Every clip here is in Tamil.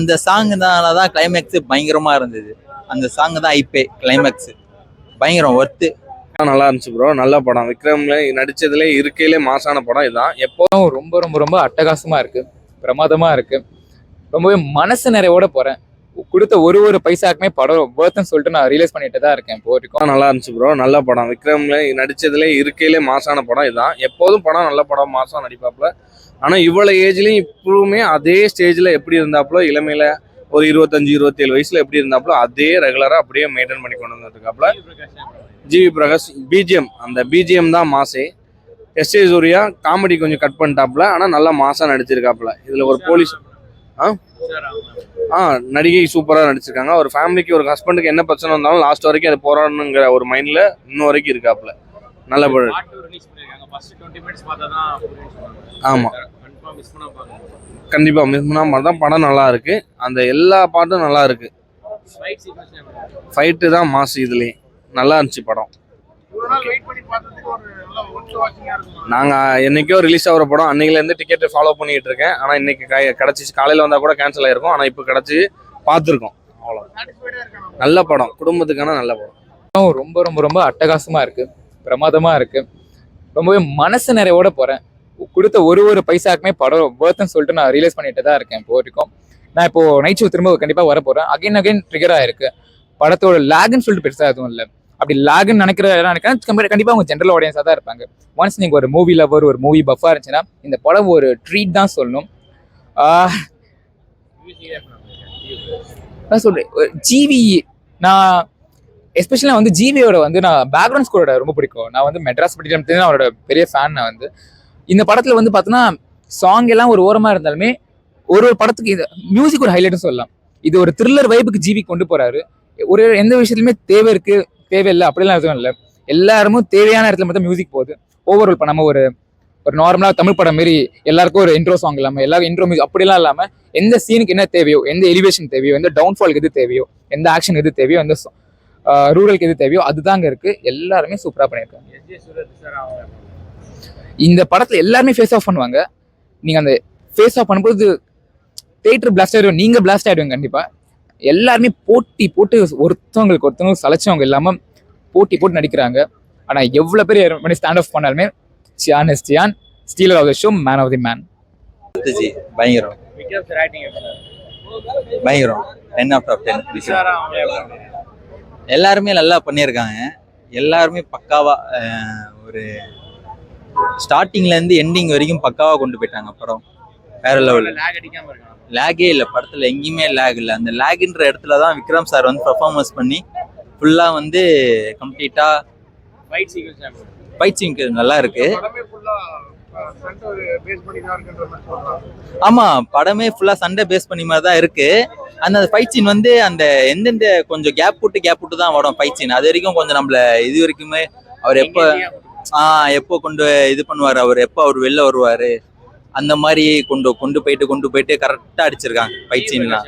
அந்த சாங்குனாலதான் கிளைமேக்ஸ் பயங்கரமா இருந்தது. அந்த சாங் தான் ஐப்பே கிளைமேக்ஸ் பயங்கரம் ஒர்த்து. நல்லா இருந்துச்சு ப்ரோ. நல்ல படம். விக்ரம்ல நடிச்சதுல இருக்கையிலே மாசான படம் இதுதான். எப்போதும் ரொம்ப ரொம்ப ரொம்ப அட்டகாசமா இருக்கு, பிரமாதமா இருக்கு. ரொம்பவே மனசு நிறைவோட போறேன். கொடுத்த ஒரு பைசாக்குமே படம் வேர்த்துன்னு சொல்லிட்டு நான் ரியலைஸ் பண்ணிட்டு தான் இருக்கேன் இப்போ வரைக்கும். நல்லா இருந்துச்சு ப்ரோ. நல்ல படம். விக்ரம்ல நடிச்சதுல இருக்கையிலே மாசான படம் இதுதான். எப்போதும் படம் நல்ல படம், மாசம் நடிப்பாப்புல. ஆனா இவ்வளவு ஏஜ்லயும் இப்பவுமே அதே ஸ்டேஜ்ல எப்படி இருந்தாப்புல, இளமையில ஒரு 25-27 வயசுல எப்படி இருந்தாப்புல அதே ரெகுலரா அப்படியே மெயின்டைன் பண்ணி கொண்டு வந்துருக்காப்புல. ஜிவி பிரகாஷ் பிஜிஎம், அந்த பிஜிஎம் தான் மாசே. எஸ்.ஏ. சூர்யா காமெடி கொஞ்சம் கட் பண்ணிட்டாப்புல, ஆனா நல்லா மாசா நடிச்சிருக்காப்புல. இதுல ஒரு போலீஸ் நடிகை சூப்பரா நடிச்சிருக்காங்க. ஒரு ஃபேமிலிக்கு, ஒரு ஹஸ்பண்டுக்கு என்ன பிரச்சனை இருந்தாலும் லாஸ்ட் வரைக்கும் அது போராடணுங்கிற ஒரு மைண்ட்ல இன்னும் வரைக்கும் இருக்காப்புல. நல்ல படம். ஆமா, கண்டிப்பா மிஸ் பண்ணாம தான். படம் நல்லா இருக்கு. அந்த எல்லா பாட்டும் நல்லா இருக்கு. ஃபைட்டு தான் மாசு. இதுலயே நல்லா இருந்துச்சு படம். நாங்க என்னைக்கோ ரிலீஸ் ஆகிற படம் அன்னைக்குல இருந்து டிக்கெட் ஃபாலோ பண்ணிட்டு இருக்கேன். ஆனா இன்னைக்கு கிடைச்சிச்சு. காலையில வந்தா கூட கேன்சல் ஆயிருக்கும். ஆனா இப்ப கிடைச்சி பார்த்துருக்கோம். அவ்வளோ நல்ல படம், குடும்பத்துக்கான நல்ல படம். ரொம்ப ரொம்ப ரொம்ப அட்டகாசமா இருக்கு, பிரமாதமா இருக்கு. ரொம்பவே மனசு நிறைவோட போறேன். கொடுத்த ஒரு பைசாக்குமே படம் வேர்த்துன்னு சொல்லிட்டு நான் ரியலைஸ் பண்ணிட்டு தான் இருக்கேன் இப்போ வரைக்கும். நான் இப்போ நைட் ஷோ திரும்ப கண்டிப்பா வர போறேன். அகைன் ட்ரிகர் ஆயிருக்கு. படத்தோட லேக்னு சொல்லிட்டு பெருசா எதுவும் இல்லை. அப்படி லேக்னு நினைக்கிறேன் கண்டிப்பா அவங்க ஜென்ரல் ஆடியன்ஸா தான் இருப்பாங்க. ஒன்ஸ் நீங்க ஒரு மூவி லவர், ஒரு மூவி பஃபா இருந்துச்சுன்னா இந்த படம் ஒரு ட்ரீட் தான் சொல்லணும். நான் சொல்றேன் ஜிவி, நான் எஸ்பெஷலா வந்து ஜிவியோட வந்து நான் பேக்ரவுண்ட் ஸ்கோரோட ரொம்ப பிடிக்கும். நான் வந்து மெட்ராஸ் பட்டினம் அவரோட பெரிய ஃபேன். நான் வந்து இந்த படத்துல வந்து பார்த்தோன்னா சாங் எல்லாம் ஒரு ஓரமா இருந்தாலுமே ஒரு படத்துக்கு இது மியூசிக் ஒரு ஹைலைட்னு சொல்லலாம். இது ஒரு த்ரில்லர் வைப்புக்கு ஜிவி கொண்டு போறாரு. ஒரு எந்த விஷயத்துலையுமே தேவை இருக்கு தேவையில்லை அப்படிலாம் எதுவும் இல்லை. எல்லாருமே தேவையான இடத்துல மட்டும் மியூசிக் போகுது. ஓவரால் இப்போ நம்ம ஒரு நார்மலா தமிழ் படம் மாரி எல்லாருக்கும் ஒரு இன்ட்ரோ சாங் இல்லாமல் எல்லாரும் இன்ட்ரோ மியூசிக் அப்படிலாம் இல்லாமல் எந்த சீனுக்கு என்ன தேவையோ, எந்த எலிவேஷன் தேவையோ, எந்த டவுன்ஃபாலுக்கு எது தேவையோ, எந்த ஆக்ஷன் எது தேவையோ, எந்த ரூரலுக்கு எது தேவையோ அதுதாங்க இருக்கு. எல்லாருமே சூப்பரா பண்ணியிருக்காங்க. இந்த படத்துல எல்லாருமே ஃபேஸ் ஆஃப் பண்ணுவாங்க. நீங்க அந்த ஃபேஸ் ஆஃப் பண்ணும்போது தியேட்டர் பிளாஸ்ட் ஆயிடுவோம், நீங்க பிளாஸ்ட் ஆயிடுவீங்க கண்டிப்பா. எல்லாருமே போட்டி போட்டு ஒருத்தவங்க சலைச்சவங்க இல்லாம போட்டி போட்டு நடிக்கிறாங்க. ஆனா எவ்வளவு பேர் ஸ்டாண்ட் ஆஃப் பண்ணாலுமே Chiyaan is Chiyaan, stealer of the show, man of the man. பயங்கரம் பயங்கரம் 10 out of 10. எல்லாருமே நல்லா பண்ணியிருக்காங்க. எல்லாருமே பக்காவா ஒரு ஸ்டார்டிங்ல இருந்து எண்டிங் வரைக்கும் பக்காவா கொண்டு போயிட்டாங்க. படம் வேற லெவல். லேகே இல்லை படத்துல, எங்கேயுமே லேக் இல்லை. அந்த லேக்ன்ற இடத்துல தான் விக்ரம் சார் வந்து பெர்ஃபார்மன்ஸ் பண்ணி ஃபுல்லா வந்து கம்ப்ளீட்டா ஃபைட் சீன் நல்லா இருக்கு. ஆமா, படமே ஃபுல்லா சண்டை பேஸ் பண்ணி மாதிரி தான் இருக்கு. அந்த ஃபைட் சீன் வந்து அந்த எந்தெந்த கொஞ்சம் கேப் விட்டு தான் வரும் ஃபைட் சீன். அது வரைக்கும் கொஞ்சம் நம்மள இது வரைக்குமே அவர் எப்போ கொண்டு இது பண்ணுவாரு, அவர் வெளில வருவாரு அந்த மாதிரி கொண்டு போயிட்டு கரெக்டா அடிச்சிருக்காங்க ஃபைட் சீன்லாம்.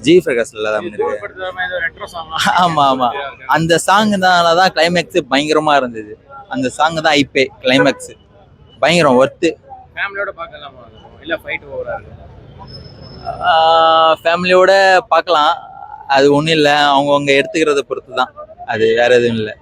ஜிவி பிரகாஷ்ல தான் இருக்கு. ஆமா, அந்த சாங்குனாலதான் கிளைமேக்ஸ் பயங்கரமா இருந்தது. அந்த சாங் தான் ஐப்பே கிளைமேக்ஸ் பயங்கரம் ஒர்த்து. ஃபேமிலியோட பார்க்கலாம். அது ஒன்றும் இல்லை, அவங்கவுங்க எடுத்துக்கிறத பொறுத்து தான். அது வேற எதுவும் இல்லை.